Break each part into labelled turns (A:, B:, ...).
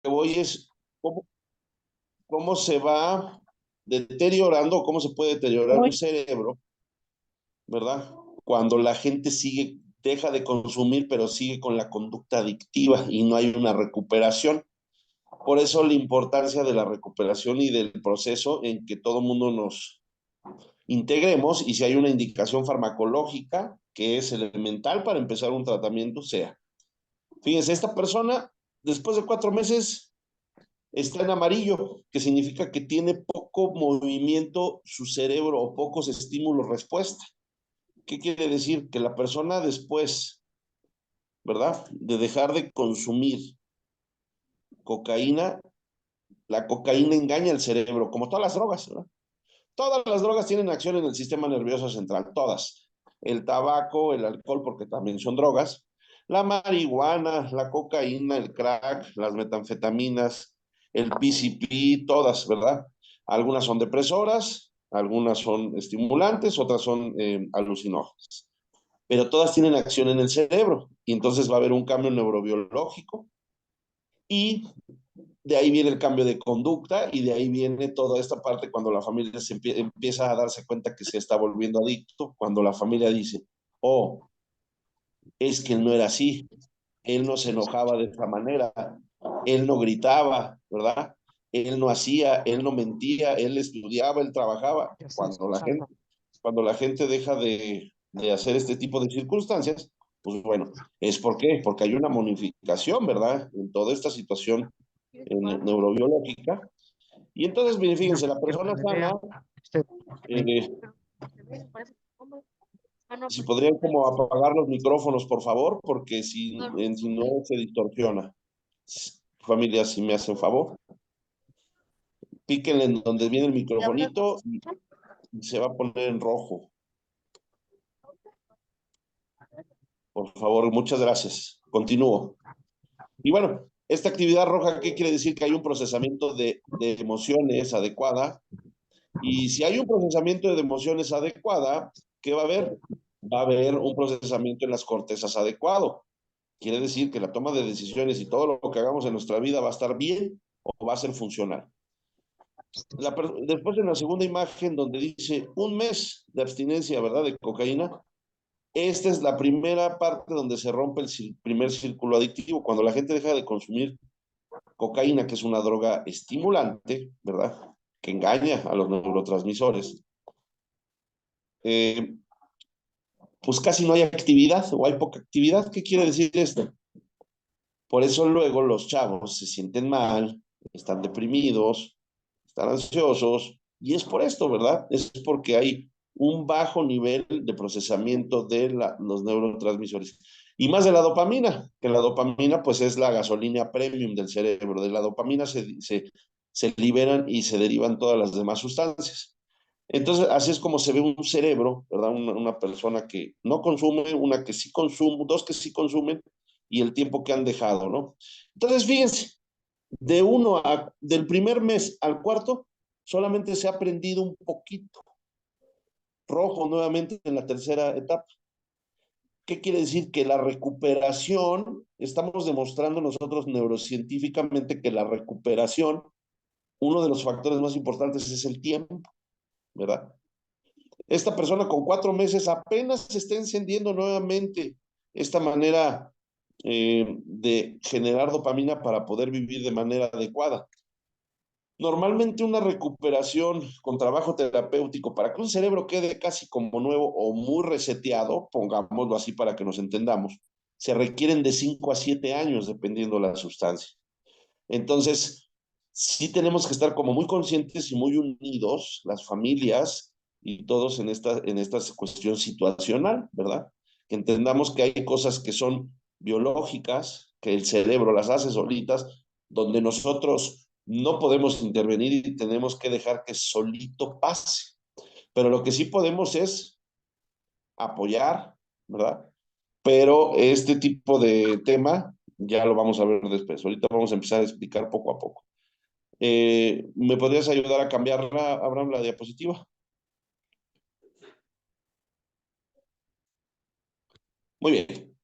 A: que voy es cómo, cómo se va deteriorando, cómo se puede deteriorar un cerebro, ¿verdad? Cuando la gente sigue, deja de consumir, pero sigue con la conducta adictiva y no hay una recuperación. Por eso la importancia de la recuperación y del proceso en que todo mundo nos integremos y si hay una indicación farmacológica que es elemental para empezar un tratamiento, sea. Fíjense, esta persona después de 4 meses está en amarillo, que significa que tiene poco movimiento su cerebro o pocos estímulos respuesta. ¿Qué quiere decir? Que la persona después, ¿verdad? De dejar de consumir cocaína, la cocaína engaña al cerebro, como todas las drogas, ¿verdad? Todas las drogas tienen acción en el sistema nervioso central, todas. El tabaco, el alcohol, porque también son drogas, la marihuana, la cocaína, el crack, las metanfetaminas, el PCP, todas, ¿verdad? Algunas son depresoras, algunas son estimulantes, otras son alucinógenas. Pero todas tienen acción en el cerebro y entonces va a haber un cambio neurobiológico y de ahí viene el cambio de conducta y de ahí viene toda esta parte cuando la familia empieza a darse cuenta que se está volviendo adicto, cuando la familia dice, oh, es que él no era así, él no se enojaba de esta manera, él no gritaba, ¿verdad? Él no hacía, él no mentía, él estudiaba, él trabajaba. Cuando la gente deja de hacer este tipo de circunstancias, pues bueno, ¿es por qué? Porque hay una modificación, ¿verdad? En toda esta situación neurobiológica. Y entonces, miren, fíjense, la persona sana, eh, si podrían como apagar los micrófonos, por favor, porque si no se distorsiona. Familia, si me hacen favor, píquenle en donde viene el microfonito y se va a poner en rojo. Por favor, muchas gracias. Continúo. Y bueno, esta actividad roja, ¿qué quiere decir? Que hay un procesamiento de emociones adecuada. Y si hay un procesamiento de emociones adecuada, ¿qué va a haber? Va a haber un procesamiento en las cortezas adecuado. Quiere decir que la toma de decisiones y todo lo que hagamos en nuestra vida va a estar bien o va a ser funcional. Después en la segunda imagen donde dice un mes de abstinencia, ¿verdad? De cocaína. Esta es la primera parte donde se rompe el primer círculo adictivo. Cuando la gente deja de consumir cocaína, que es una droga estimulante, ¿verdad? Que engaña a los neurotransmisores. Eh, pues casi no hay actividad o hay poca actividad. ¿Qué quiere decir esto? Por eso luego los chavos se sienten mal, están deprimidos, están ansiosos, y es por esto, ¿verdad? Es porque hay un bajo nivel de procesamiento de los neurotransmisores. Y más de la dopamina, que la dopamina pues es la gasolina premium del cerebro. De la dopamina se liberan y se derivan todas las demás sustancias. Entonces, así es como se ve un cerebro, ¿verdad? Una persona que no consume, una que sí consume, dos que sí consumen y el tiempo que han dejado, ¿no? Entonces, fíjense, del primer mes al cuarto, solamente se ha aprendido un poquito rojo nuevamente en la tercera etapa. ¿Qué quiere decir? Que la recuperación, estamos demostrando nosotros neurocientíficamente que la recuperación, uno de los factores más importantes es el tiempo, ¿verdad? Esta persona con 4 meses apenas se está encendiendo nuevamente esta manera de generar dopamina para poder vivir de manera adecuada. Normalmente una recuperación con trabajo terapéutico para que un cerebro quede casi como nuevo o muy reseteado, pongámoslo así para que nos entendamos, se requieren de 5 a 7 años dependiendo de la sustancia. Entonces, sí tenemos que estar como muy conscientes y muy unidos, las familias y todos en esta cuestión situacional, ¿verdad? Que entendamos que hay cosas que son biológicas, que el cerebro las hace solitas, donde nosotros no podemos intervenir y tenemos que dejar que solito pase. Pero lo que sí podemos es apoyar, ¿verdad? Pero este tipo de tema ya lo vamos a ver después. Ahorita vamos a empezar a explicar poco a poco. ¿Me podrías ayudar a cambiarla, Abraham, la diapositiva? Muy bien.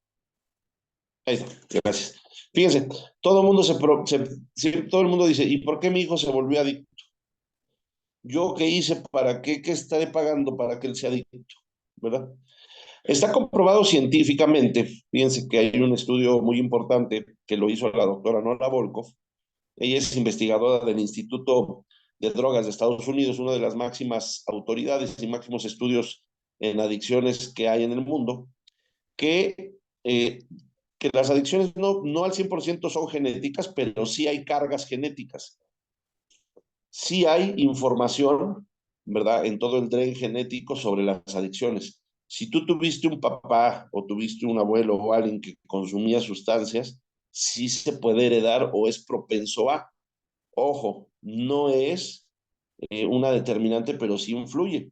A: Ahí está. Gracias. Fíjense, todo el mundo sí, todo el mundo dice, ¿y por qué mi hijo se volvió adicto? ¿Yo qué hice para qué estaré pagando para que él sea adicto? ¿Verdad? Está comprobado científicamente, fíjense que hay un estudio muy importante que lo hizo la doctora Nora Volkoff. Ella es investigadora del Instituto de Drogas de Estados Unidos, una de las máximas autoridades y máximos estudios en adicciones que hay en el mundo, que, eh, que las adicciones no al 100% son genéticas, pero sí hay cargas genéticas. Sí hay información, ¿verdad?, en todo el tren genético sobre las adicciones. Si tú tuviste un papá o tuviste un abuelo o alguien que consumía sustancias, sí se puede heredar o es propenso a. Ojo, no es una determinante, pero sí influye.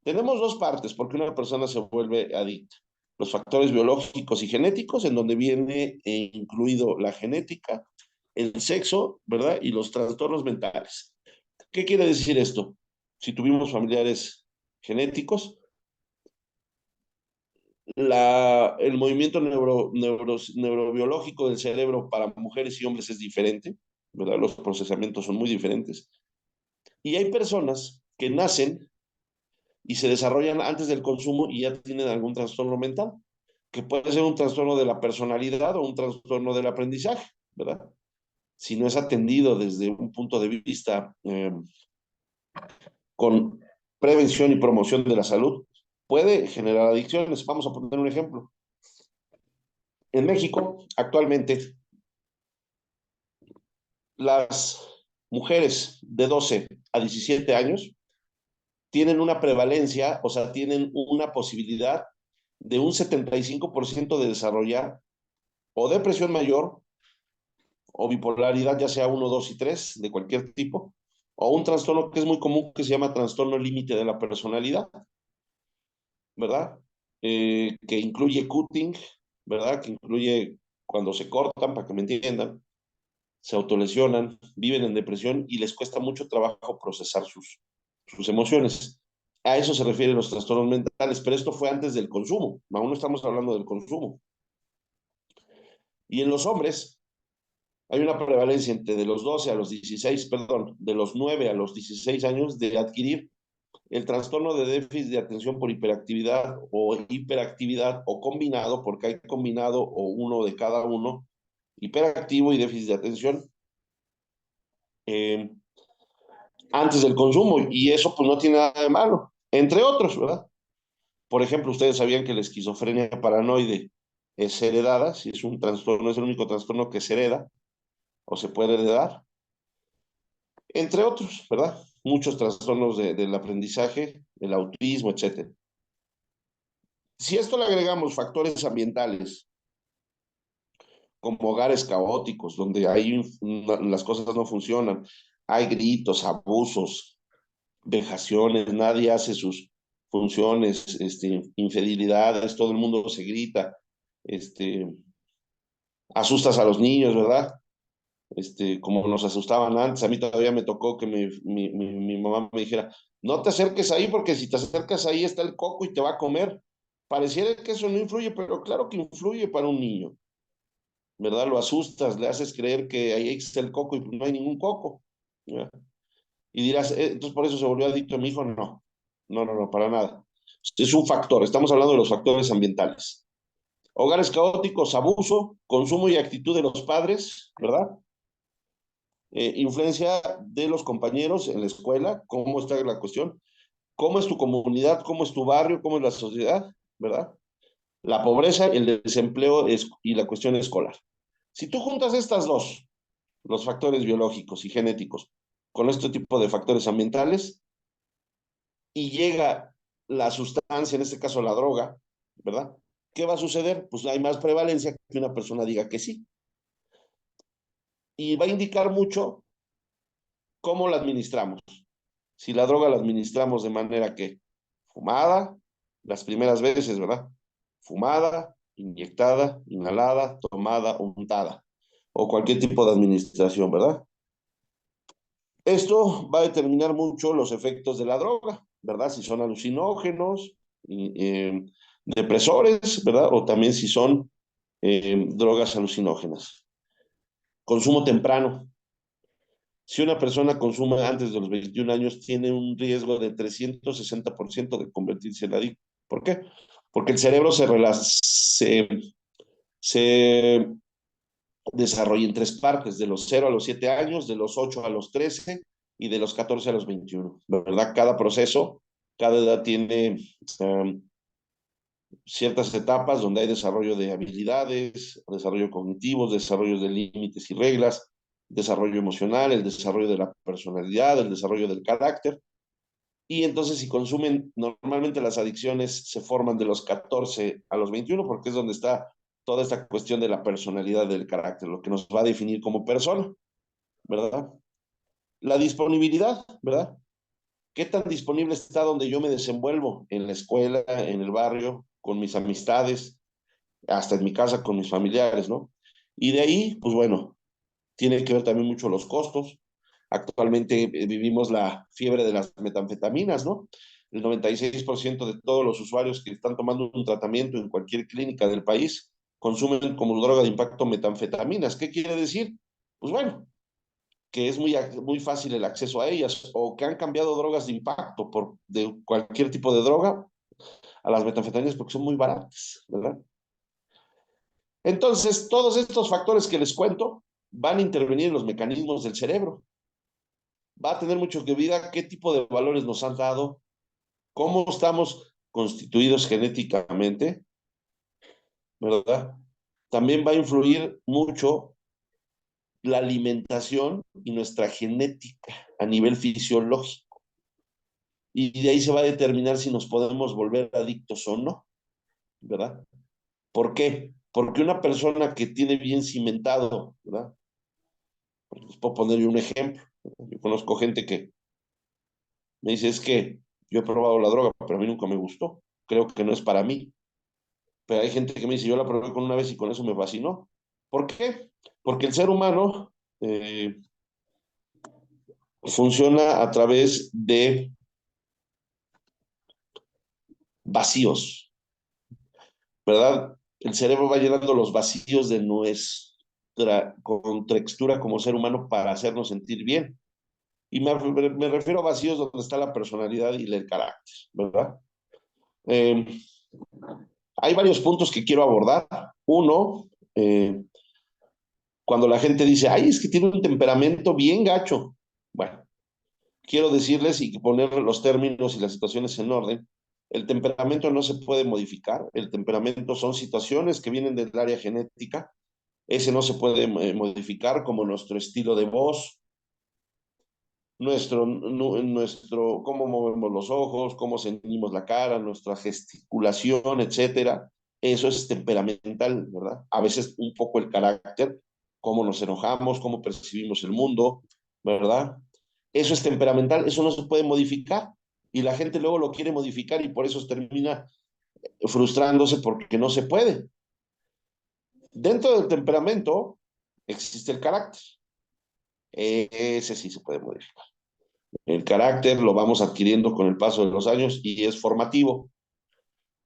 A: Tenemos dos partes porque una persona se vuelve adicta. Los factores biológicos y genéticos, en donde viene incluido la genética, el sexo, ¿verdad? Y los trastornos mentales. ¿Qué quiere decir esto? Si tuvimos familiares genéticos, el movimiento neurobiológico del cerebro para mujeres y hombres es diferente, ¿verdad? Los procesamientos son muy diferentes. Y hay personas que nacen y se desarrollan antes del consumo y ya tienen algún trastorno mental, que puede ser un trastorno de la personalidad o un trastorno del aprendizaje, ¿verdad? Si no es atendido desde un punto de vista con prevención y promoción de la salud, puede generar adicciones. Vamos a poner un ejemplo. En México, actualmente, las mujeres de 12 a 17 años tienen una prevalencia, o sea, tienen una posibilidad de un 75% de desarrollar o depresión mayor o bipolaridad, ya sea uno, 2 y 3 de cualquier tipo, o un trastorno que es muy común que se llama trastorno límite de la personalidad, ¿verdad? Que incluye cutting, ¿verdad? Que incluye cuando se cortan, para que me entiendan, se autolesionan, viven en depresión y les cuesta mucho trabajo procesar sus emociones. A eso se refieren los trastornos mentales, pero esto fue antes del consumo, aún no estamos hablando del consumo. Y en los hombres hay una prevalencia entre de los 12 a los 16, perdón, de los 9 a los 16 años de adquirir el trastorno de déficit de atención por hiperactividad o combinado, porque hay combinado o uno de cada uno, hiperactivo y déficit de atención, eh, antes del consumo, y eso pues no tiene nada de malo, entre otros, ¿verdad? Por ejemplo, ustedes sabían que la esquizofrenia paranoide es heredada, si es un trastorno, es el único trastorno que se hereda o se puede heredar, entre otros, ¿verdad? Muchos trastornos del aprendizaje, el autismo, etcétera. Si a esto le agregamos factores ambientales, como hogares caóticos, donde las cosas no funcionan, hay gritos, abusos, vejaciones, nadie hace sus funciones, infidelidades, todo el mundo se grita, este, asustas a los niños, ¿verdad? Como nos asustaban antes, a mí todavía me tocó que mi mamá me dijera, no te acerques ahí porque si te acercas ahí está el coco y te va a comer. Pareciera que eso no influye, pero claro que influye para un niño, ¿verdad? Lo asustas, le haces creer que ahí está el coco y no hay ningún coco, ¿ya? Y dirás, entonces por eso se volvió adicto a mi hijo. No, no, para nada. Es un factor, estamos hablando de los factores ambientales. Hogares caóticos, abuso, consumo y actitud de los padres, ¿verdad? Influencia de los compañeros en la escuela, cómo está la cuestión, cómo es tu comunidad, cómo es tu barrio, cómo es la sociedad, ¿verdad? La pobreza, el desempleo y la cuestión escolar. Si tú juntas estas dos, los factores biológicos y genéticos, con este tipo de factores ambientales, y llega la sustancia, en este caso la droga, ¿verdad? ¿Qué va a suceder? Pues hay más prevalencia que una persona diga que sí. Y va a indicar mucho cómo la administramos. Si la droga la administramos de manera que fumada, las primeras veces, ¿verdad? Fumada, inyectada, inhalada, tomada, untada, o cualquier tipo de administración, ¿verdad? Esto va a determinar mucho los efectos de la droga, ¿verdad? Si son alucinógenos, depresores, ¿verdad? O también si son drogas alucinógenas. Consumo temprano. Si una persona consume antes de los 21 años, tiene un riesgo de 360% de convertirse en adicto. ¿Por qué? Porque el cerebro se desarrolla en tres partes, de los 0 a los 7 años, de los 8 a los 13 y de los 14 a los 21. ¿Verdad? Cada proceso, cada edad tiene ciertas etapas donde hay desarrollo de habilidades, desarrollo cognitivo, desarrollo de límites y reglas, desarrollo emocional, el desarrollo de la personalidad, el desarrollo del carácter. Y entonces si consumen, normalmente las adicciones se forman de los 14 a los 21 porque es donde está toda esta cuestión de la personalidad del carácter, lo que nos va a definir como persona, ¿verdad? La disponibilidad, ¿verdad? ¿Qué tan disponible está donde yo me desenvuelvo? En la escuela, en el barrio, con mis amistades, hasta en mi casa con mis familiares, ¿no? Y de ahí, pues bueno, tiene que ver también mucho los costos. Actualmente vivimos la fiebre de las metanfetaminas, ¿no? El 96% de todos los usuarios que están tomando un tratamiento en cualquier clínica del país consumen como droga de impacto metanfetaminas. ¿Qué quiere decir? Pues bueno, que es muy fácil el acceso a ellas o que han cambiado drogas de impacto de cualquier tipo de droga a las metanfetaminas porque son muy baratas, ¿verdad? Entonces, todos estos factores que les cuento van a intervenir en los mecanismos del cerebro. Va a tener mucho que ver qué tipo de valores nos han dado, cómo estamos constituidos genéticamente, ¿verdad? También va a influir mucho la alimentación y nuestra genética a nivel fisiológico. Y de ahí se va a determinar si nos podemos volver adictos o no, ¿verdad? ¿Por qué? Porque una persona que tiene bien cimentado, ¿verdad? Les puedo poner un ejemplo. Yo conozco gente que me dice, es que yo he probado la droga, pero a mí nunca me gustó. Creo que no es para mí. Pero hay gente que me dice, yo la probé con una vez y con eso me fascinó. ¿Por qué? Porque el ser humano funciona a través de vacíos, ¿verdad? El cerebro va llenando los vacíos de nuestra contextura como ser humano para hacernos sentir bien. Y me refiero a vacíos donde está la personalidad y el carácter, ¿verdad? Eh, Hay varios puntos que quiero abordar. Uno, cuando la gente dice, ay, es que tiene un temperamento bien gacho. Bueno, quiero decirles y poner los términos y las situaciones en orden. El temperamento no se puede modificar. El temperamento son situaciones que vienen del área genética. Ese no se puede modificar como nuestro estilo de voz, cómo movemos los ojos, cómo ceñimos la cara, nuestra gesticulación, etcétera. Eso es temperamental, ¿verdad? A veces un poco el carácter, cómo nos enojamos, cómo percibimos el mundo, ¿verdad? Eso es temperamental, eso no se puede modificar. Y la gente luego lo quiere modificar y por eso termina frustrándose porque no se puede. Dentro del temperamento existe el carácter. Ese sí se puede modificar. El carácter lo vamos adquiriendo con el paso de los años y es formativo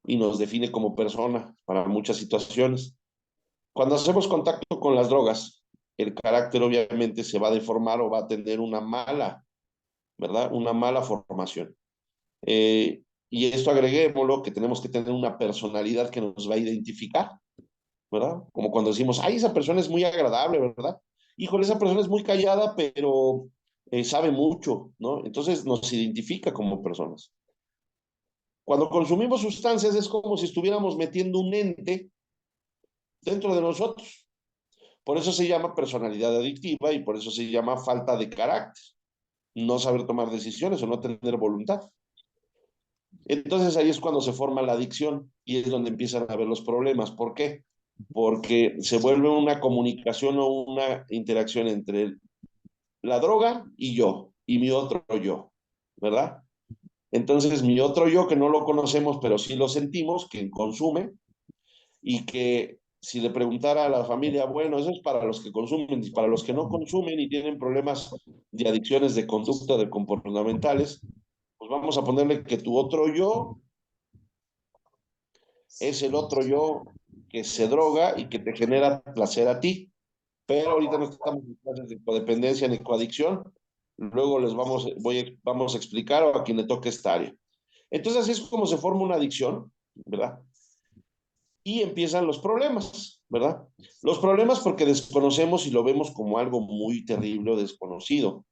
A: y nos define como persona para muchas situaciones. Cuando hacemos contacto con las drogas, el carácter obviamente se va a deformar o va a tener una mala, ¿verdad? Una mala formación. Y esto agreguémoslo que tenemos que tener una personalidad que nos va a identificar, ¿verdad? Como cuando decimos, ay, esa persona es muy agradable, ¿verdad? Híjole, esa persona es muy callada, pero sabe mucho, ¿no? Entonces nos identifica como personas. Cuando consumimos sustancias es como si estuviéramos metiendo un ente dentro de nosotros. Por eso se llama personalidad adictiva y por eso se llama falta de carácter, no saber tomar decisiones o no tener voluntad. Entonces ahí es cuando se forma la adicción y es donde empiezan a haber los problemas. ¿Por qué? Porque se vuelve una comunicación o una interacción entre la droga y mi otro yo, ¿verdad? Entonces mi otro yo que no lo conocemos pero sí lo sentimos, que consume y que si le preguntara a la familia, bueno, eso es para los que consumen y para los que no consumen y tienen problemas de adicciones de conducta, de comportamentales, pues vamos a ponerle que tu otro yo es el otro yo que se droga y que te genera placer a ti. pero ahorita no estamos en clases de codependencia ni coadicción. Luego vamos a explicar a quien le toque esta área. Entonces así es como se forma una adicción, ¿verdad? Y empiezan los problemas, ¿verdad? Los problemas porque desconocemos y lo vemos como algo muy terrible o desconocido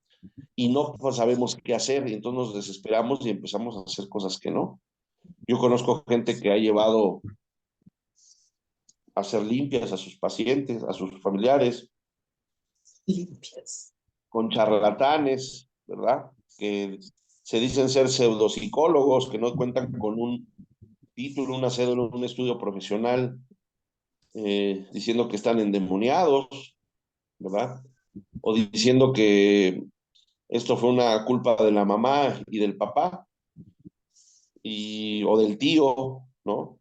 A: y no pues, sabemos qué hacer y entonces nos desesperamos y empezamos a hacer cosas que no. Yo conozco gente que ha llevado a hacer limpias a sus pacientes, a sus familiares,
B: Limpias.
A: con charlatanes, ¿verdad? Que se dicen ser pseudopsicólogos, que no cuentan con un título, una cédula, un estudio profesional, diciendo que están endemoniados, ¿verdad? O diciendo que esto fue una culpa de la mamá y del papá, o del tío, ¿no?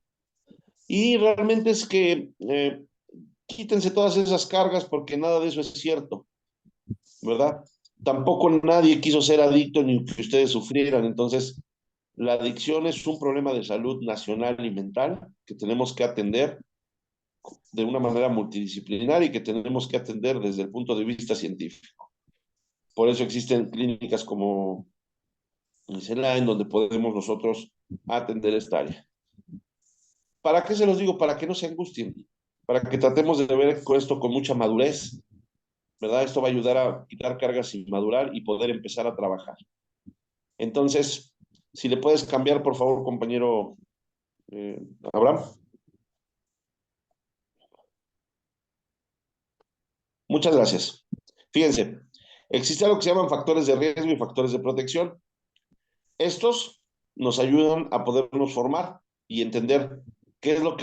A: Y realmente es que quítense todas esas cargas porque nada de eso es cierto, ¿verdad? Tampoco nadie quiso ser adicto ni que ustedes sufrieran, entonces la adicción es un problema de salud nacional y mental que tenemos que atender de una manera multidisciplinaria y que tenemos que atender desde el punto de vista científico. Por eso existen clínicas como en donde podemos nosotros atender esta área. ¿Para qué se los digo? Para que no se angustien, para que tratemos de ver esto con mucha madurez, ¿verdad? Esto va a ayudar a quitar cargas sin madurar y poder empezar a trabajar. Entonces, si le puedes cambiar, por favor, compañero Abraham. Muchas gracias. Fíjense, existe algo que se llaman factores de riesgo y factores de protección. Estos nos ayudan a podernos formar y entender qué es lo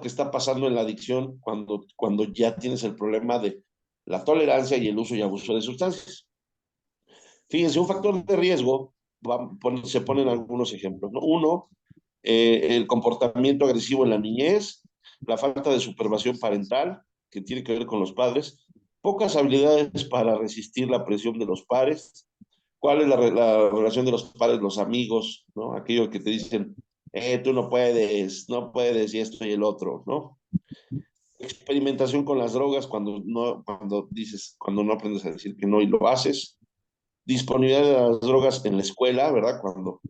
A: que está pasando en la adicción cuando ya tienes el problema de la tolerancia y el uso y abuso de sustancias. Fíjense, un factor de riesgo, se ponen algunos ejemplos, ¿no? Uno, el comportamiento agresivo en la niñez, la falta de supervisión parental, que tiene que ver con los padres, pocas habilidades para resistir la presión de los pares, cuál es la relación de los padres, los amigos, ¿no? Aquello que te dicen, tú no puedes, no puedes, y esto y el otro, ¿no? Experimentación con las drogas cuando no aprendes a decir que no y lo haces. Disponibilidad de las drogas en la escuela, ¿verdad? Cuando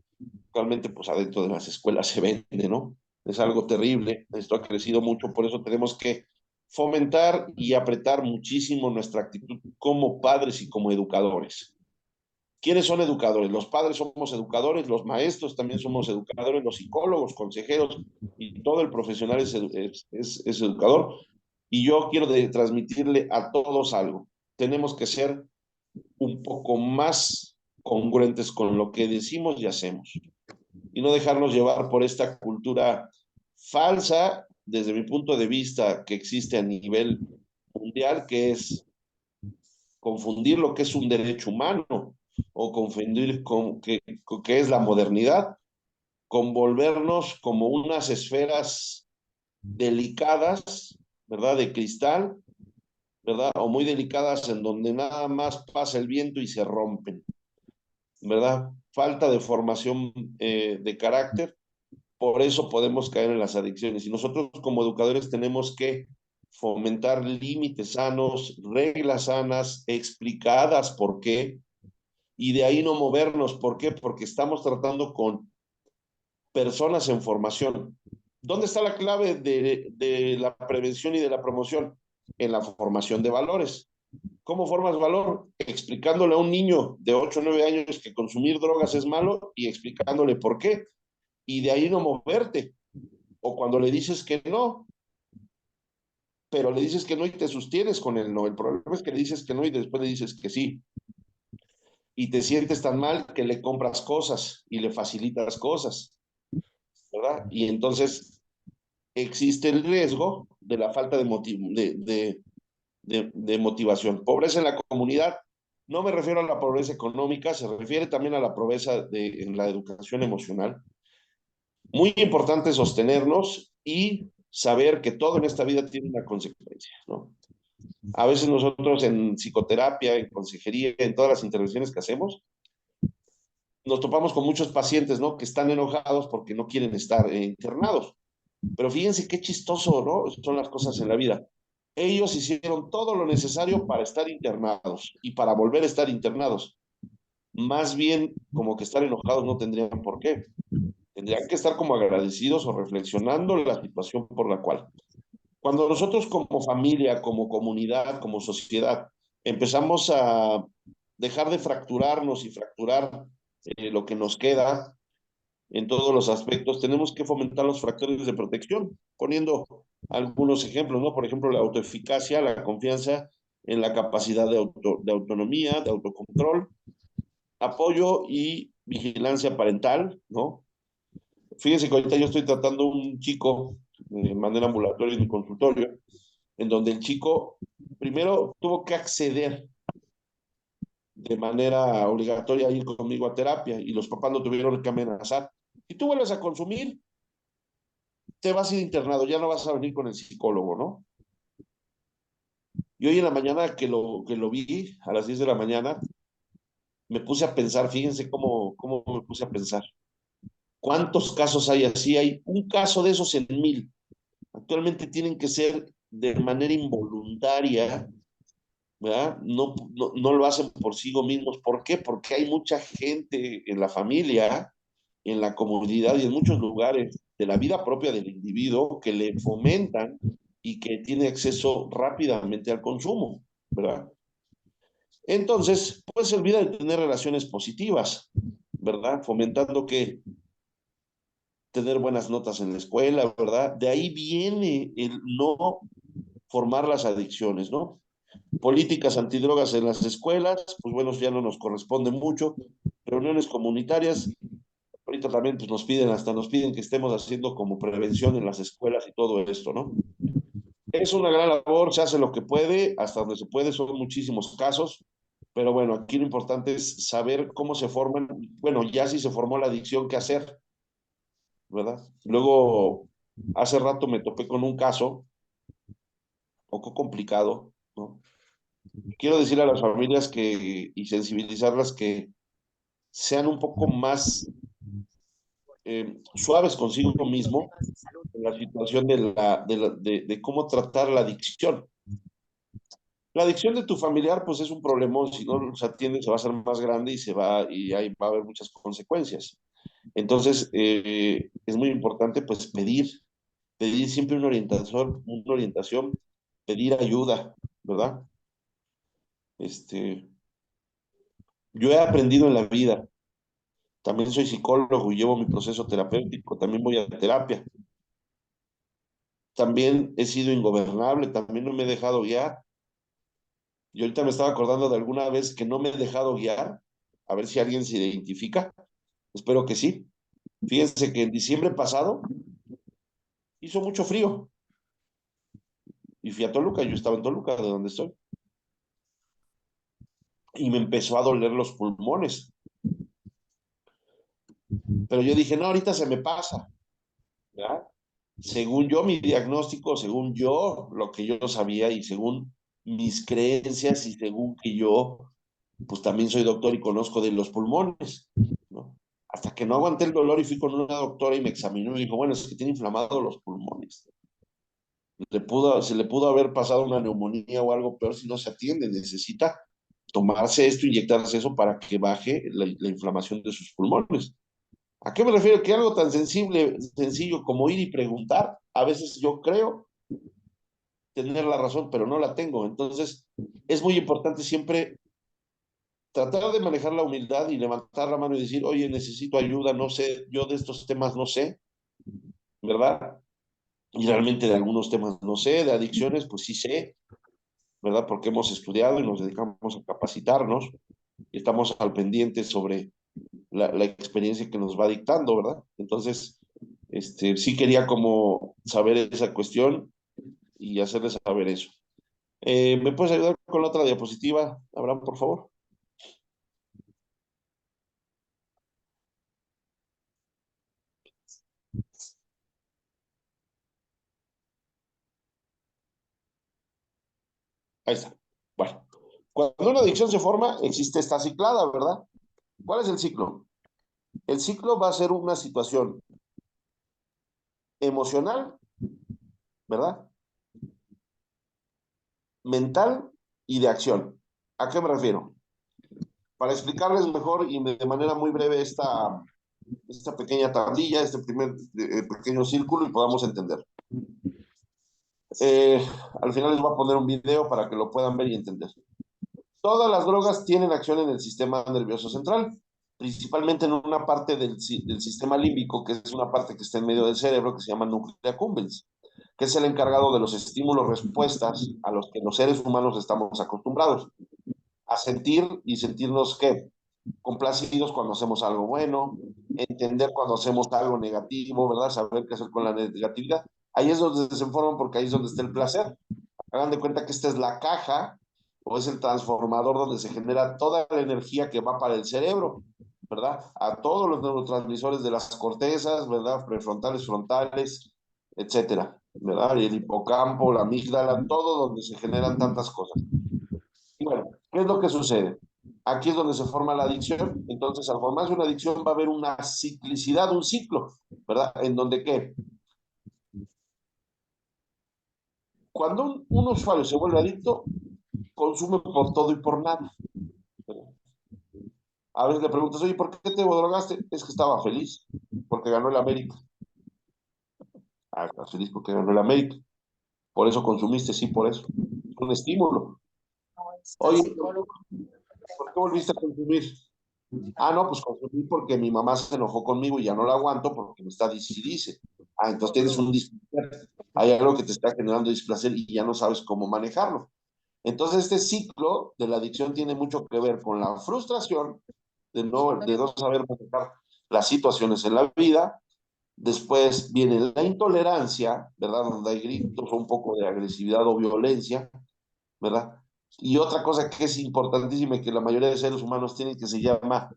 A: actualmente, pues adentro de las escuelas se vende, ¿no? Es algo terrible, esto ha crecido mucho, por eso tenemos que fomentar y apretar muchísimo nuestra actitud como padres y como educadores. ¿Quiénes son educadores? Los padres somos educadores, los maestros también somos educadores, los psicólogos, consejeros y todo el profesional es educador. Y yo quiero transmitirle a todos algo. Tenemos que ser un poco más congruentes con lo que decimos y hacemos y no dejarnos llevar por esta cultura falsa, desde mi punto de vista, que existe a nivel mundial, que es confundir lo que es un derecho humano o confundir que es la modernidad, con volvernos como unas esferas delicadas, ¿verdad? De cristal, ¿verdad? O muy delicadas en donde nada más pasa el viento y se rompen, ¿verdad? Falta de formación de carácter, por eso podemos caer en las adicciones. Y nosotros como educadores tenemos que fomentar límites sanos, reglas sanas, explicadas por qué, y de ahí no movernos. ¿Por qué? Porque estamos tratando con personas en formación. ¿Dónde está la clave de la prevención y de la promoción? En la formación de valores. ¿Cómo formas valor? Explicándole a un niño de 8 o 9 años que consumir drogas es malo y explicándole por qué. Y de ahí no moverte. O cuando le dices que no, pero le dices que no y te sostienes con el no. El problema es que le dices que no y después le dices que sí. Y te sientes tan mal que le compras cosas y le facilitas cosas, ¿verdad? Y entonces existe el riesgo de la falta de motivación. Pobreza en la comunidad. No me refiero a la pobreza económica, se refiere también a la pobreza en la educación emocional. Muy importante sostenernos y saber que todo en esta vida tiene una consecuencia, ¿no? A veces nosotros en psicoterapia, en consejería, en todas las intervenciones que hacemos, nos topamos con muchos pacientes, ¿no? Que están enojados porque no quieren estar internados. Pero fíjense qué chistoso, ¿no? Son las cosas en la vida. Ellos hicieron todo lo necesario para estar internados y para volver a estar internados. Más bien, como que estar enojados no tendrían por qué. Tendrían que estar como agradecidos o reflexionando la situación por la cual. Cuando nosotros como familia, como comunidad, como sociedad, empezamos a dejar de fracturarnos y fracturar lo que nos queda en todos los aspectos, tenemos que fomentar los factores de protección, poniendo algunos ejemplos, ¿no? Por ejemplo, la autoeficacia, la confianza en la capacidad de autonomía, de autocontrol, apoyo y vigilancia parental, ¿no? Fíjense que ahorita yo estoy tratando un chico de manera ambulatoria en mi consultorio, en donde el chico primero tuvo que acceder de manera obligatoria a ir conmigo a terapia y los papás lo tuvieron que amenazar. Si tú vuelves a consumir, te vas a ir internado, ya no vas a venir con el psicólogo, ¿no? Y hoy en la mañana que lo vi, a las 10 de la mañana, me puse a pensar, fíjense cómo me puse a pensar. ¿Cuántos casos hay así? Hay un caso de esos en 1000. Actualmente tienen que ser de manera involuntaria, ¿verdad? No lo hacen por sí mismos. ¿Por qué? Porque hay mucha gente en la familia, en la comunidad y en muchos lugares de la vida propia del individuo que le fomentan y que tiene acceso rápidamente al consumo, ¿verdad? Entonces, pues se olvida de tener relaciones positivas, ¿verdad? Fomentando que tener buenas notas en la escuela, ¿verdad? De ahí viene el no formar las adicciones, ¿no? Políticas antidrogas en las escuelas, pues bueno, ya no nos corresponde mucho. Reuniones comunitarias, ahorita también pues nos piden que estemos haciendo como prevención en las escuelas y todo esto, ¿no? Es una gran labor, se hace lo que puede, hasta donde se puede, son muchísimos casos, pero bueno, aquí lo importante es saber cómo se forman, bueno, ya si se formó la adicción, qué hacer, ¿verdad? Luego, hace rato me topé con un caso poco complicado, ¿no? Quiero decir a las familias y sensibilizarlas que sean un poco más suaves consigo mismo en la situación de cómo tratar la adicción. La adicción de tu familiar, pues es un problemón, si no los atiendes se va a hacer más grande y ahí va a haber muchas consecuencias. Entonces, es muy importante, pues, pedir siempre una orientación, pedir ayuda, ¿verdad? Este, yo he aprendido en la vida, también soy psicólogo y llevo mi proceso terapéutico, también voy a terapia, también he sido ingobernable, también no me he dejado guiar. Y ahorita me estaba acordando de alguna vez que no me he dejado guiar, a ver si alguien se identifica. Espero que sí. Fíjense que en diciembre pasado hizo mucho frío y fui a Toluca, yo estaba en Toluca, de donde estoy, y me empezó a doler los pulmones. Pero yo dije, no, ahorita se me pasa, ¿verdad? Según yo, mi diagnóstico, según yo, lo que yo sabía y según mis creencias y según que yo, pues también soy doctor y conozco de los pulmones, ¿no? Hasta que no aguanté el dolor y fui con una doctora y me examinó y me dijo, bueno, es que tiene inflamados los pulmones. Se le pudo haber pasado una neumonía o algo peor si no se atiende. Necesita tomarse esto, inyectarse eso para que baje la inflamación de sus pulmones. ¿A qué me refiero? Que algo tan sencillo como ir y preguntar, a veces yo creo tener la razón, pero no la tengo. Entonces, es muy importante siempre tratar de manejar la humildad y levantar la mano y decir, oye, necesito ayuda, no sé, yo de estos temas no sé, ¿verdad? Y realmente de algunos temas no sé, de adicciones, pues sí sé, ¿verdad? Porque hemos estudiado y nos dedicamos a capacitarnos y estamos al pendiente sobre la experiencia que nos va dictando, ¿verdad? Entonces, sí quería como saber esa cuestión y hacerles saber eso. ¿Me puedes ayudar con la otra diapositiva, Abraham, por favor? Ahí está. Bueno, cuando una adicción se forma, existe esta ciclada, ¿verdad? ¿Cuál es el ciclo? El ciclo va a ser una situación emocional, ¿verdad? mental y de acción. ¿A qué me refiero? Para explicarles mejor y de manera muy breve esta pequeña tablilla, este primer pequeño círculo y podamos entender. Eh, Al final les voy a poner un video para que lo puedan ver y entender. Todas las drogas tienen acción en el sistema nervioso central, principalmente en una parte del sistema límbico, que es una parte que está en medio del cerebro, que se llama núcleo accumbens, que es el encargado de los estímulos respuestas a los que los seres humanos estamos acostumbrados a sentir y sentirnos ¿qué? Complacidos cuando hacemos algo bueno, entender cuando hacemos algo negativo, ¿verdad? Saber qué hacer con la negatividad. Ahí es donde se forman porque ahí es donde está el placer. Hagan de cuenta que esta es la caja o es el transformador donde se genera toda la energía que va para el cerebro, ¿verdad? A todos los neurotransmisores de las cortezas, ¿verdad? Prefrontales, frontales, etcétera, ¿verdad? Y el hipocampo, la amígdala, todo donde se generan tantas cosas. Y bueno, ¿qué es lo que sucede? Aquí es donde se forma la adicción. Entonces, al formarse una adicción va a haber una ciclicidad, un ciclo, ¿verdad? En donde, ¿qué? Cuando un usuario se vuelve adicto, consume por todo y por nada. A veces le preguntas, oye, ¿por qué te drogaste? Es que estaba feliz, porque ganó el América. Ah, estás feliz porque ganó el América. Por eso consumiste, sí, por eso. Es un estímulo. Oye, ¿por qué volviste a consumir? Ah, no, pues consumí porque mi mamá se enojó conmigo y ya no la aguanto porque me está dice y dice. Ah, entonces tienes un displacer. Hay algo que te está generando displacer y ya no sabes cómo manejarlo. Entonces, este ciclo de la adicción tiene mucho que ver con la frustración de no saber manejar las situaciones en la vida. Después viene la intolerancia, ¿verdad? Donde hay gritos o un poco de agresividad o violencia, ¿verdad? Y otra cosa que es importantísima y que la mayoría de seres humanos tienen que se llama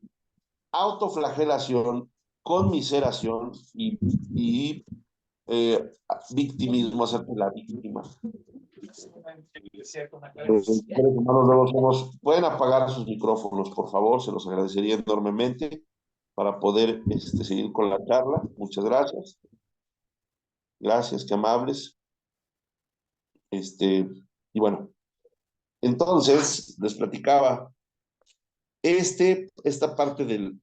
A: autoflagelación, conmiseración y victimismo, hacerte la víctima. Seres humanos luego pueden apagar sus micrófonos, por favor, se los agradecería enormemente para poder seguir con la charla. Muchas gracias. Gracias, qué amables. Y bueno, entonces les platicaba, esta parte del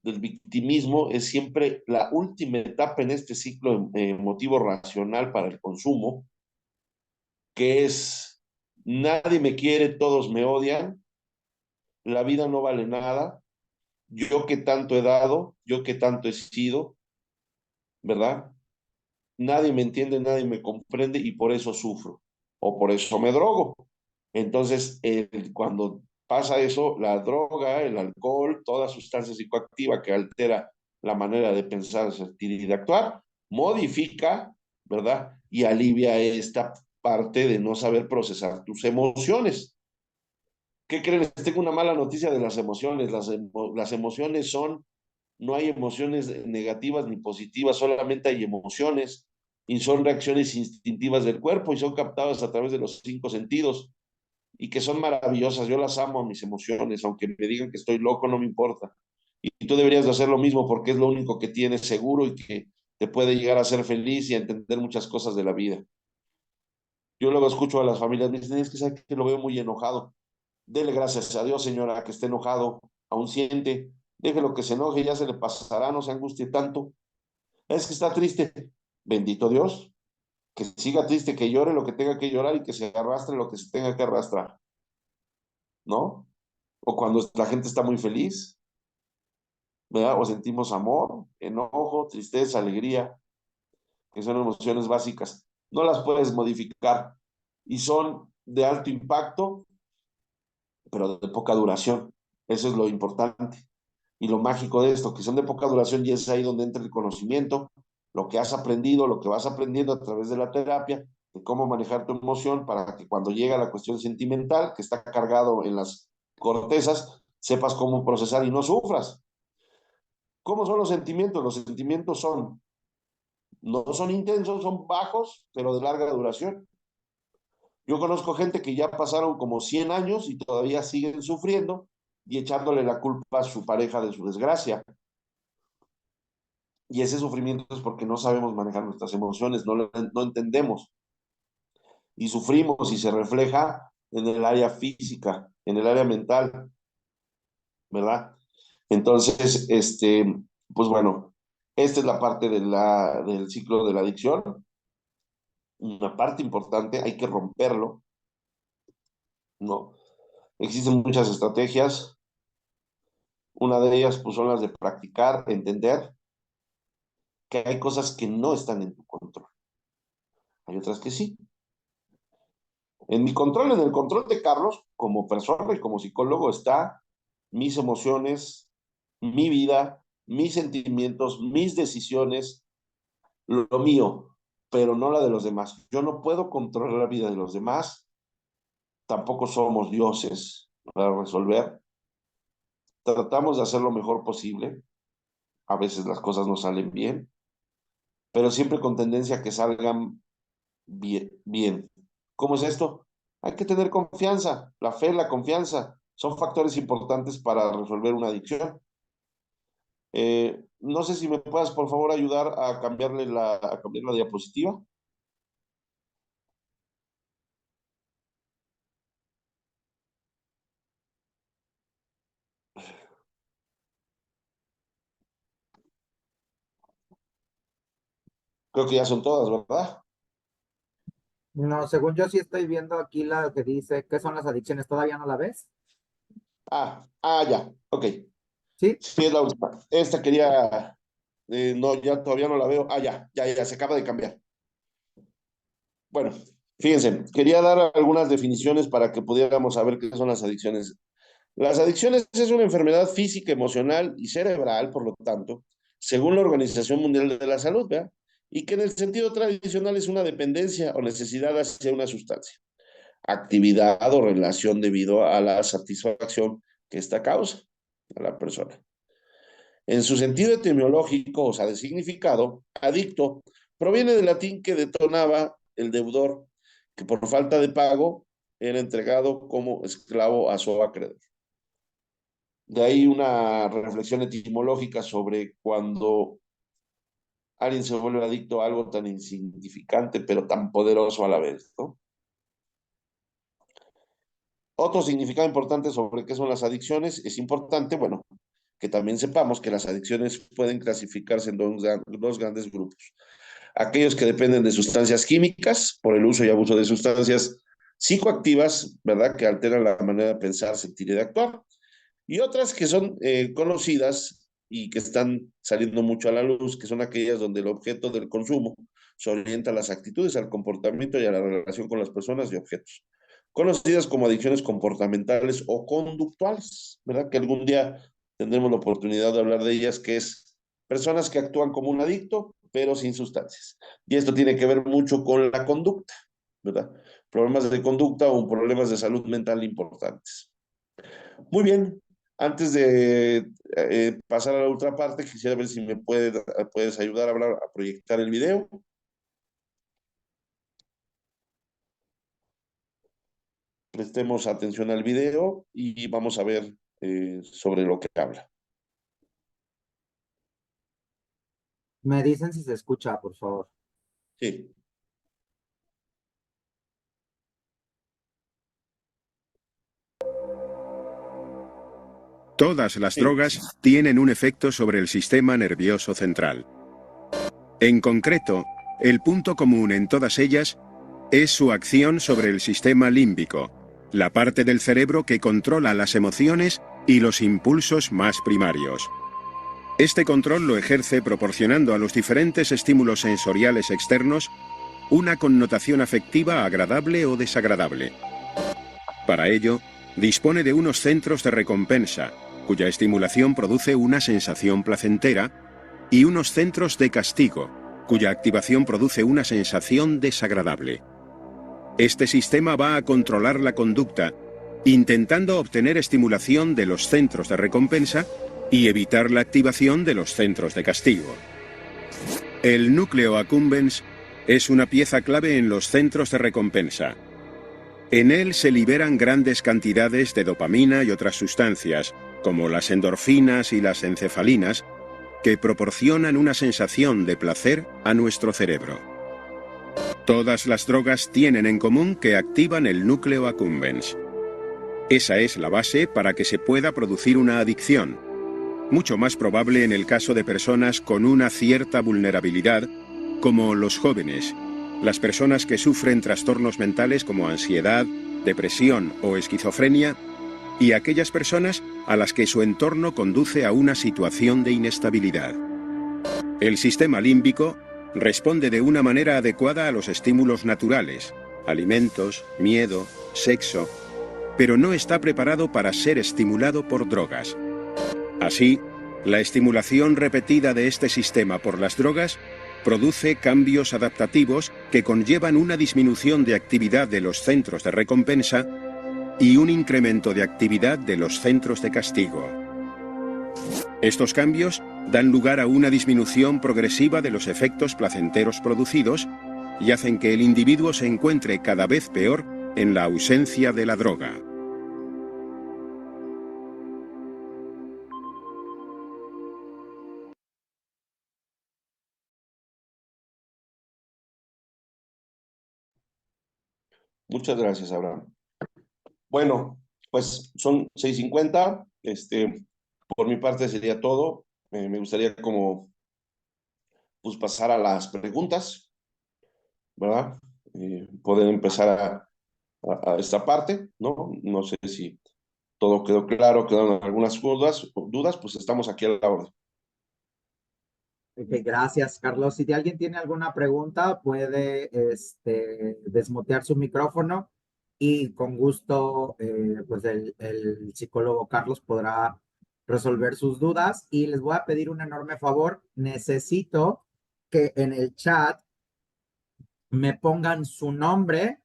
A: victimismo es siempre la última etapa en este ciclo emotivo racional para el consumo, que es nadie me quiere, todos me odian, la vida no vale nada, yo que tanto he dado, yo que tanto he sido, ¿verdad? Nadie me entiende, nadie me comprende y por eso sufro o por eso me drogo. Entonces, cuando pasa eso, la droga, el alcohol, toda sustancia psicoactiva que altera la manera de pensar, sentir y de actuar, modifica, ¿verdad? Y alivia esta parte de no saber procesar tus emociones. ¿Qué creen? Les tengo una mala noticia de las emociones. Las emociones no hay emociones negativas ni positivas, solamente hay emociones y son reacciones instintivas del cuerpo y son captadas a través de los 5 sentidos y que son maravillosas. Yo las amo a mis emociones, aunque me digan que estoy loco, no me importa. Y tú deberías de hacer lo mismo porque es lo único que tienes seguro y que te puede llegar a ser feliz y a entender muchas cosas de la vida. Yo luego escucho a las familias, me dicen, es que sabe que lo veo muy enojado. Dele gracias a Dios, señora, que esté enojado, aún siente, déjelo que se enoje, ya se le pasará, no se angustie tanto. Es que está triste, bendito Dios, que siga triste, que llore lo que tenga que llorar y que se arrastre lo que se tenga que arrastrar, ¿no? O cuando la gente está muy feliz, ¿verdad? O sentimos amor, enojo, tristeza, alegría, que son emociones básicas. No las puedes modificar y son de alto impacto, pero de poca duración. Eso es lo importante. Y lo mágico de esto, que son de poca duración y es ahí donde entra el conocimiento, lo que has aprendido, lo que vas aprendiendo a través de la terapia, de cómo manejar tu emoción para que cuando llega la cuestión sentimental, que está cargado en las cortezas, sepas cómo procesar y no sufras. ¿Cómo son los sentimientos? Los sentimientos no son intensos, son bajos, pero de larga duración. Yo conozco gente que ya pasaron como 100 años y todavía siguen sufriendo y echándole la culpa a su pareja de su desgracia. Y ese sufrimiento es porque no sabemos manejar nuestras emociones, no entendemos. y sufrimos y se refleja en el área física, en el área mental, ¿verdad? Entonces, pues bueno, esta es la parte del ciclo de la adicción, una parte importante, hay que romperlo, ¿no? Existen muchas estrategias, una de ellas pues son las de practicar, entender que hay cosas que no están en tu control, hay otras que sí. En mi control, en el control de Carlos, como persona y como psicólogo, está mis emociones, mi vida, mis sentimientos, mis decisiones, lo mío, pero no la de los demás. Yo no puedo controlar la vida de los demás, tampoco somos dioses para resolver. Tratamos de hacer lo mejor posible, a veces las cosas no salen bien, pero siempre con tendencia a que salgan bien, bien. ¿Cómo es esto? Hay que tener confianza, la fe, la confianza, son factores importantes para resolver una adicción. No sé si me puedas, por favor, ayudar a cambiar la diapositiva. Creo que ya son todas, ¿verdad?
B: No, según yo sí estoy viendo aquí la que dice qué son las adicciones. ¿Todavía no la ves?
A: Ya, ok.
B: Sí.
A: Sí, es la última. Esta quería, no, ya todavía no la veo. Ya, se acaba de cambiar. Bueno, fíjense, quería dar algunas definiciones para que pudiéramos saber qué son las adicciones. Las adicciones es una enfermedad física, emocional y cerebral, por lo tanto, según la Organización Mundial de la Salud, ¿verdad? Y que en el sentido tradicional es una dependencia o necesidad hacia una sustancia, actividad o relación debido a la satisfacción que esta causa a la persona. En su sentido etimológico, o sea, de significado, adicto proviene del latín que detonaba el deudor, que por falta de pago era entregado como esclavo a su acreedor. De ahí una reflexión etimológica sobre cuando alguien se vuelve adicto a algo tan insignificante, pero tan poderoso a la vez, ¿no? Otro significado importante sobre qué son las adicciones es importante, bueno, que también sepamos que las adicciones pueden clasificarse en dos grandes grupos. Aquellos que dependen de sustancias químicas por el uso y abuso de sustancias psicoactivas, ¿verdad? Que alteran la manera de pensar, sentir y de actuar. Y otras que son conocidas y que están saliendo mucho a la luz, que son aquellas donde el objeto del consumo se orienta a las actitudes, al comportamiento y a la relación con las personas y objetos. Conocidas como adicciones comportamentales o conductuales, ¿verdad? Que algún día tendremos la oportunidad de hablar de ellas, que es personas que actúan como un adicto, pero sin sustancias. Y esto tiene que ver mucho con la conducta, ¿verdad? Problemas de conducta o problemas de salud mental importantes. Muy bien, antes de pasar a la otra parte, quisiera ver si puedes ayudar a proyectar el video. Prestemos atención al video y vamos a ver sobre lo que habla.
B: Me dicen si se escucha, por favor.
A: Sí.
C: Todas las
A: Sí.
C: drogas tienen un efecto sobre el sistema nervioso central. En concreto, el punto común en todas ellas es su acción sobre el sistema límbico, la parte del cerebro que controla las emociones y los impulsos más primarios. Este control lo ejerce proporcionando a los diferentes estímulos sensoriales externos una connotación afectiva agradable o desagradable. Para ello, dispone de unos centros de recompensa, cuya estimulación produce una sensación placentera, y unos centros de castigo, cuya activación produce una sensación desagradable. Este sistema va a controlar la conducta, intentando obtener estimulación de los centros de recompensa y evitar la activación de los centros de castigo. El núcleo accumbens es una pieza clave en los centros de recompensa. En él se liberan grandes cantidades de dopamina y otras sustancias, como las endorfinas y las encefalinas, que proporcionan una sensación de placer a nuestro cerebro. Todas las drogas tienen en común que activan el núcleo accumbens. Esa es la base para que se pueda producir una adicción, mucho más probable en el caso de personas con una cierta vulnerabilidad, como los jóvenes, las personas que sufren trastornos mentales como ansiedad, depresión o esquizofrenia, y aquellas personas a las que su entorno conduce a una situación de inestabilidad. El sistema límbico responde de una manera adecuada a los estímulos naturales, alimentos, miedo, sexo, pero no está preparado para ser estimulado por drogas. Así, la estimulación repetida de este sistema por las drogas produce cambios adaptativos que conllevan una disminución de actividad de los centros de recompensa y un incremento de actividad de los centros de castigo. Estos cambios dan lugar a una disminución progresiva de los efectos placenteros producidos y hacen que el individuo se encuentre cada vez peor en la ausencia de la droga.
A: Muchas gracias, Abraham. Bueno, pues son 6:50. Por mi parte sería todo. Me gustaría como pues pasar a las preguntas, ¿verdad? Poder empezar a esta parte, ¿no? No sé si todo quedó claro, quedaron algunas dudas, pues estamos aquí a la orden.
B: Ok, gracias, Carlos. Si alguien tiene alguna pregunta, puede desmutear su micrófono y con gusto, pues el psicólogo Carlos podrá resolver sus dudas. Y les voy a pedir un enorme favor. Necesito que en el chat me pongan su nombre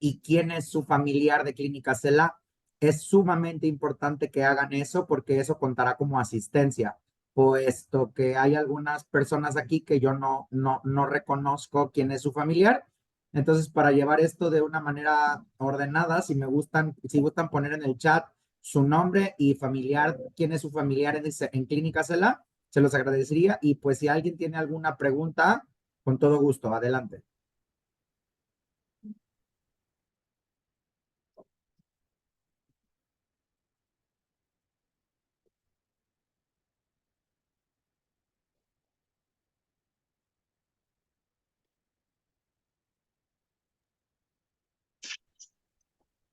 B: y quién es su familiar de Clínica Cela. Es sumamente importante que hagan eso porque eso contará como asistencia, puesto que hay algunas personas aquí que yo no reconozco quién es su familiar. Entonces, para llevar esto de una manera ordenada, si gustan poner en el chat su nombre y familiar, quién es su familiar en Clínica Cela, se los agradecería. Y pues si alguien tiene alguna pregunta, con todo gusto, adelante.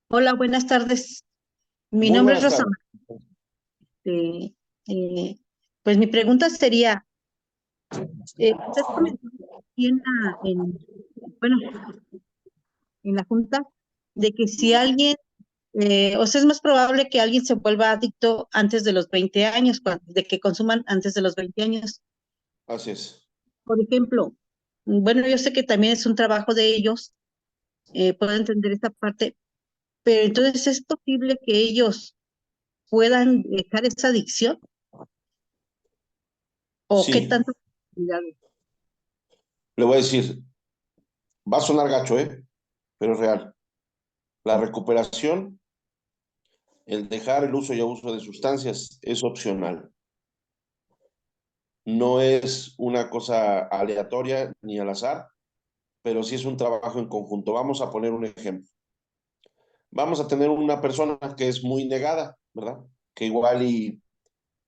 D: Hola, buenas tardes. Mi
A: Muy
D: nombre es
A: buenas
D: Rosa.
A: tardes.
D: Eh, eh, pues mi pregunta sería, usted comentó aquí bueno, en la junta de que si alguien, o sea, es más probable que alguien se vuelva adicto antes de los 20 años, de que consuman antes de los 20 años.
A: Así es.
D: Por ejemplo, bueno, yo sé que también es un trabajo de ellos, puedo entender esta parte, pero entonces es posible que ellos puedan dejar esa adicción o qué
A: Sí,
D: tanto.
A: le voy a decir, va a sonar gacho, pero es real. La recuperación, el dejar el uso y abuso de sustancias es opcional. No es una cosa aleatoria ni al azar, pero sí es un trabajo en conjunto. Vamos a poner un ejemplo. Vamos a tener una persona que es muy negada, ¿verdad? Que igual y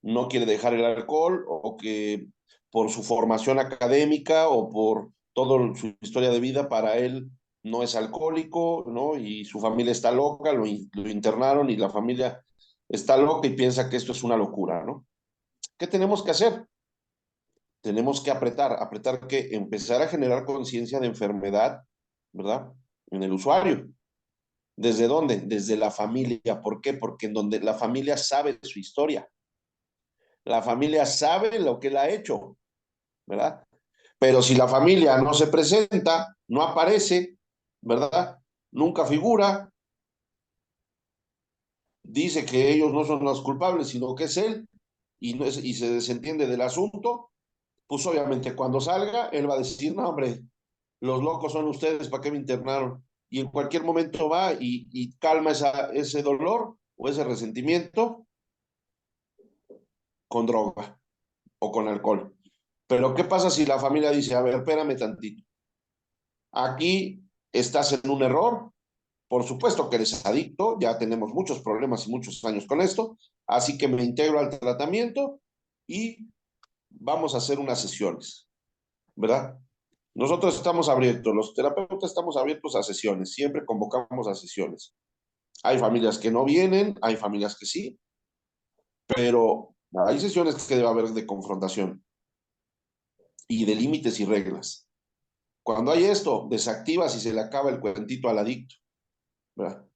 A: no quiere dejar el alcohol o que por su formación académica o por toda su historia de vida para él no es alcohólico, ¿no? Y su familia está loca, lo internaron y la familia está loca y piensa que esto es una locura, ¿no? ¿Qué tenemos que hacer? Tenemos que apretar que empezar a generar conciencia de enfermedad, ¿verdad? En el usuario. ¿Desde dónde? Desde la familia. ¿Por qué? Porque en donde la familia sabe su historia. La familia sabe lo que él ha hecho, ¿verdad? Pero si la familia no se presenta, no aparece, ¿verdad? Nunca figura, dice que ellos no son los culpables, sino que es él, y se desentiende del asunto, pues obviamente cuando salga, él va a decir, no, hombre, los locos son ustedes, ¿para qué me internaron? Y en cualquier momento va y calma ese dolor o ese resentimiento con droga o con alcohol. Pero ¿qué pasa si la familia dice, a ver, espérame tantito? Aquí estás en un error. Por supuesto que eres adicto, ya tenemos muchos problemas y muchos años con esto, así que me integro al tratamiento y vamos a hacer unas sesiones, ¿verdad? Nosotros estamos abiertos, los terapeutas estamos abiertos a sesiones, siempre convocamos a sesiones. Hay familias que no vienen, hay familias que sí, pero hay sesiones que debe haber de confrontación y de límites y reglas. Cuando hay esto, desactivas y se le acaba el cuentito al adicto, ¿verdad?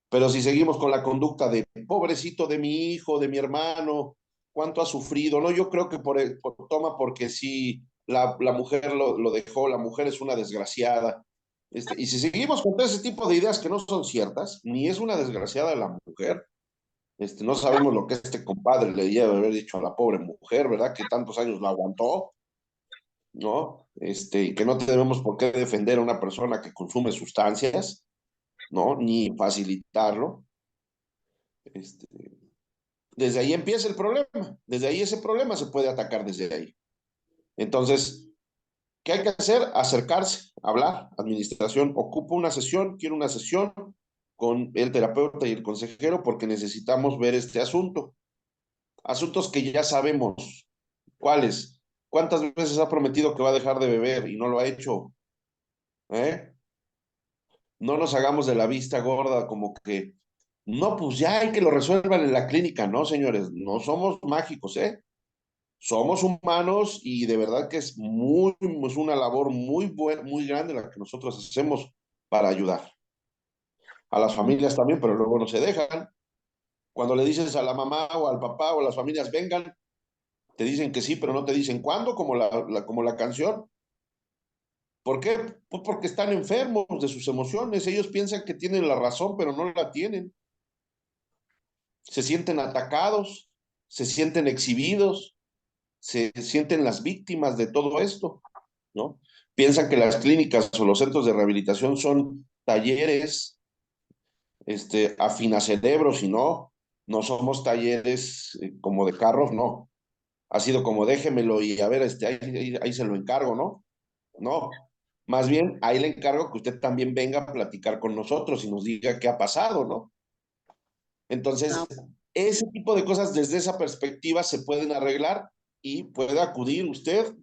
A: Pero si seguimos con la conducta de pobrecito de mi hijo, de mi hermano, cuánto ha sufrido, ¿no? Yo creo que toma porque sí, la mujer lo dejó, la mujer es una desgraciada. Y si seguimos con todo ese tipo de ideas que no son ciertas, ni es una desgraciada la mujer, no sabemos lo que este compadre le debe haber dicho a la pobre mujer, ¿verdad? Que tantos años la aguantó, ¿no? Y que no tenemos por qué defender a una persona que consume sustancias, ¿no? Ni facilitarlo. Este, Desde ahí empieza el problema, desde ahí ese problema se puede atacar desde ahí. Entonces, ¿qué hay que hacer? Acercarse, hablar, administración, ocupo una sesión, quiero una sesión con el terapeuta y el consejero porque necesitamos ver este asunto. Asuntos que ya sabemos cuáles. ¿Cuántas veces ha prometido que va a dejar de beber y no lo ha hecho? ¿Eh? No nos hagamos de la vista gorda como que, no, pues ya hay que lo resuelvan en la clínica, no, señores, no somos mágicos, ¿eh? Somos humanos y de verdad que es una labor muy buena, muy grande la que nosotros hacemos para ayudar. A las familias también, pero luego no se dejan. Cuando le dices a la mamá o al papá o a las familias vengan, te dicen que sí, pero no te dicen cuándo, como la canción. ¿Por qué? Pues porque están enfermos de sus emociones. Ellos piensan que tienen la razón, pero no la tienen. Se sienten atacados, se sienten exhibidos, se sienten las víctimas de todo esto, ¿no? Piensan que las clínicas o los centros de rehabilitación son talleres, afinacerebros, y no, no somos talleres como de carros, no. Ha sido como déjemelo y a ver, ahí se lo encargo, ¿no? No, más bien ahí le encargo que usted también venga a platicar con nosotros y nos diga qué ha pasado, ¿no? Entonces, ese tipo de cosas desde esa perspectiva se pueden arreglar y puede acudir usted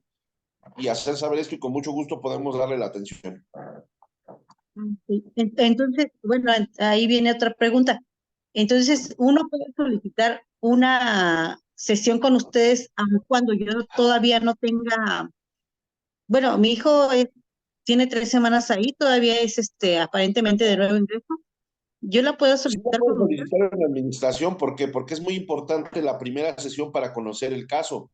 A: y hacer saber esto y con mucho gusto podemos darle la atención.
D: Sí. Entonces, bueno, ahí viene otra pregunta. Entonces, uno puede solicitar una sesión con ustedes aun cuando yo todavía no tenga, bueno, mi hijo tiene 3 semanas ahí, todavía es aparentemente de nuevo ingreso. Yo la puedo
A: Sí, lo
D: solicitar
A: puede
D: con ustedes.
A: solicitar en la administración, ¿por qué? Porque es muy importante la primera sesión para conocer el caso,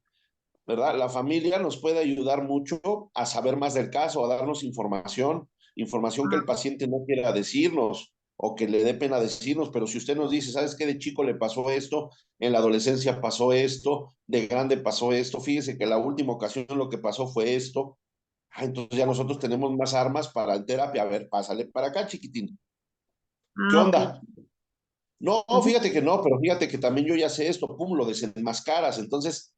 A: ¿verdad? La familia nos puede ayudar mucho a saber más del caso, a darnos información que el paciente no quiera decirnos o que le dé pena decirnos, pero si usted nos dice, ¿sabes qué? De chico le pasó esto, en la adolescencia pasó esto, de grande pasó esto, fíjese que la última ocasión lo que pasó fue esto, entonces ya nosotros tenemos más armas para el terapia. A ver, pásale para acá, chiquitín. ¿Qué
D: Ok.
A: onda? No,
D: Ujú,
A: fíjate que no, pero fíjate que también yo ya sé esto, pum, lo desenmascaras. Entonces,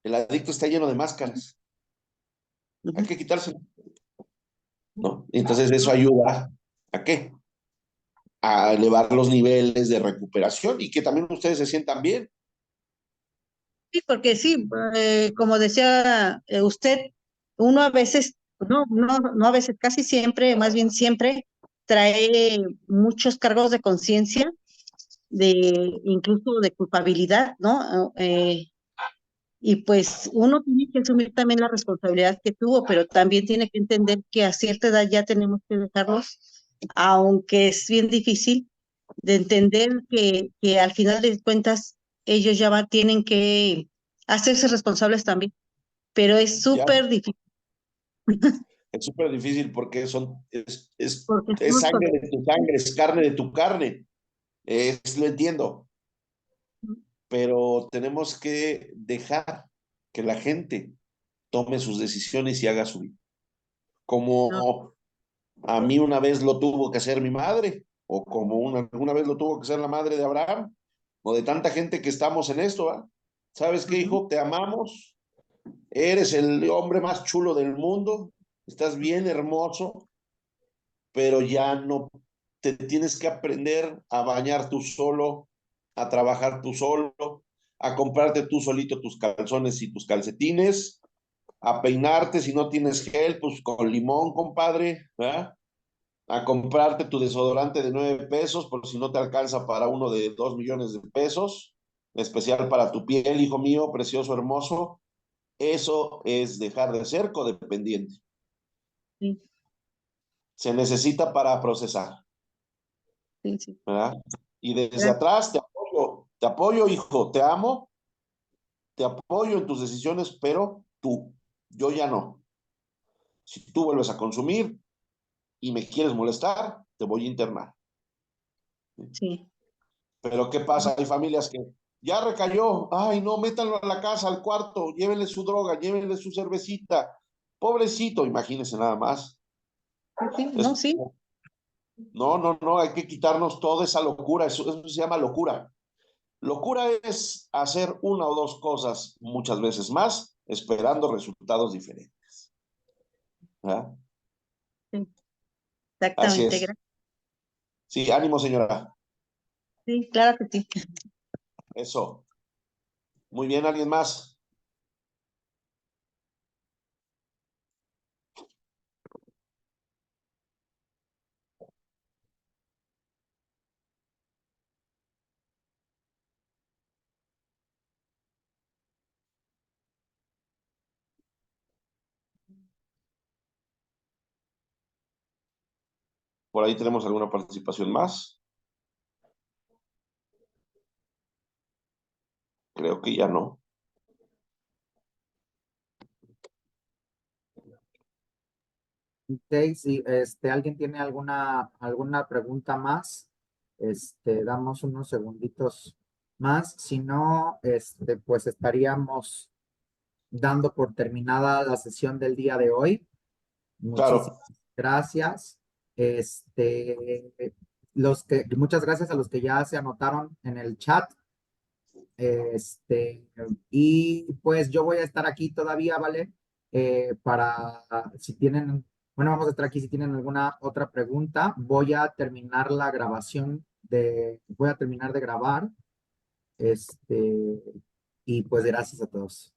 A: el adicto está lleno de máscaras. Hay
D: ujú.
A: que quitárselo, ¿no? Entonces, eso ayuda ¿a qué? A elevar los niveles de recuperación y que también ustedes se sientan bien.
D: Sí, porque sí, como decía usted, uno a veces, no a veces, casi siempre, más bien siempre, trae muchos cargos de conciencia, incluso de culpabilidad, ¿no? Y pues uno tiene que asumir también la responsabilidad que tuvo, pero también tiene que entender que a cierta edad ya tenemos que dejarlos, aunque es bien difícil de entender que al final de cuentas ellos tienen que hacerse responsables también, pero es
A: Ya,
D: súper difícil
A: es súper difícil porque
D: porque
A: es
D: somos
A: sangre de tu sangre, es carne de tu carne. Lo entiendo, pero tenemos que dejar que la gente tome sus decisiones y haga su vida.
D: ¿no?
A: Como a mí una vez lo tuvo que hacer mi madre, o como alguna vez lo tuvo que ser la madre de Abraham, o de tanta gente que estamos en esto, ¿va? ¿Sabes qué,
D: Ujú.
A: hijo? Te amamos, eres el hombre más chulo del mundo, estás bien hermoso, pero ya no te tienes que aprender a bañar tú solo, a trabajar tú solo, a comprarte tú solito tus calzones y tus calcetines, a peinarte si no tienes gel, pues con limón, compadre, ¿verdad? A comprarte tu desodorante de 9 pesos, por si no te alcanza para uno de 2 millones de pesos, especial para tu piel, hijo mío, precioso, hermoso. Eso es dejar de ser codependiente.
D: Sí,
A: Se necesita para procesar,
D: sí, sí.
A: ¿verdad? Y desde
D: Gracias.
A: atrás te apoyo, hijo, te amo, te apoyo en tus decisiones, pero tú, yo ya no. Si tú vuelves a consumir y me quieres molestar, te voy a internar.
D: Sí.
A: Pero ¿qué pasa? Hay familias que ya recayó, ay, no, métanlo a la casa, al cuarto, llévenle su droga, llévenle su cervecita. Pobrecito, imagínense nada más.
D: Sí, no,
A: Es,
D: sí.
A: no, no, no, hay que quitarnos toda esa locura, eso se llama locura. Locura es hacer una o dos cosas muchas veces más, esperando resultados diferentes. ¿Verdad?
D: Sí,
A: Así
D: exactamente.
A: es.
D: Gracias.
A: Sí, ánimo, señora.
D: Sí, claro que sí.
A: Eso. Muy bien, ¿alguien más? Por ahí tenemos alguna participación más. Creo que ya no.
B: Ok, si alguien tiene alguna pregunta más, damos unos segunditos más. Si no, pues estaríamos dando por terminada la sesión del día de hoy. Muchísimas
A: Claro.
B: gracias. Muchas gracias a los que ya se anotaron en el chat. Y pues yo voy a estar aquí todavía, ¿vale? Para si tienen, bueno, vamos a estar aquí si tienen alguna otra pregunta. Voy a terminar la grabación voy a terminar de grabar. Este, y pues gracias a todos.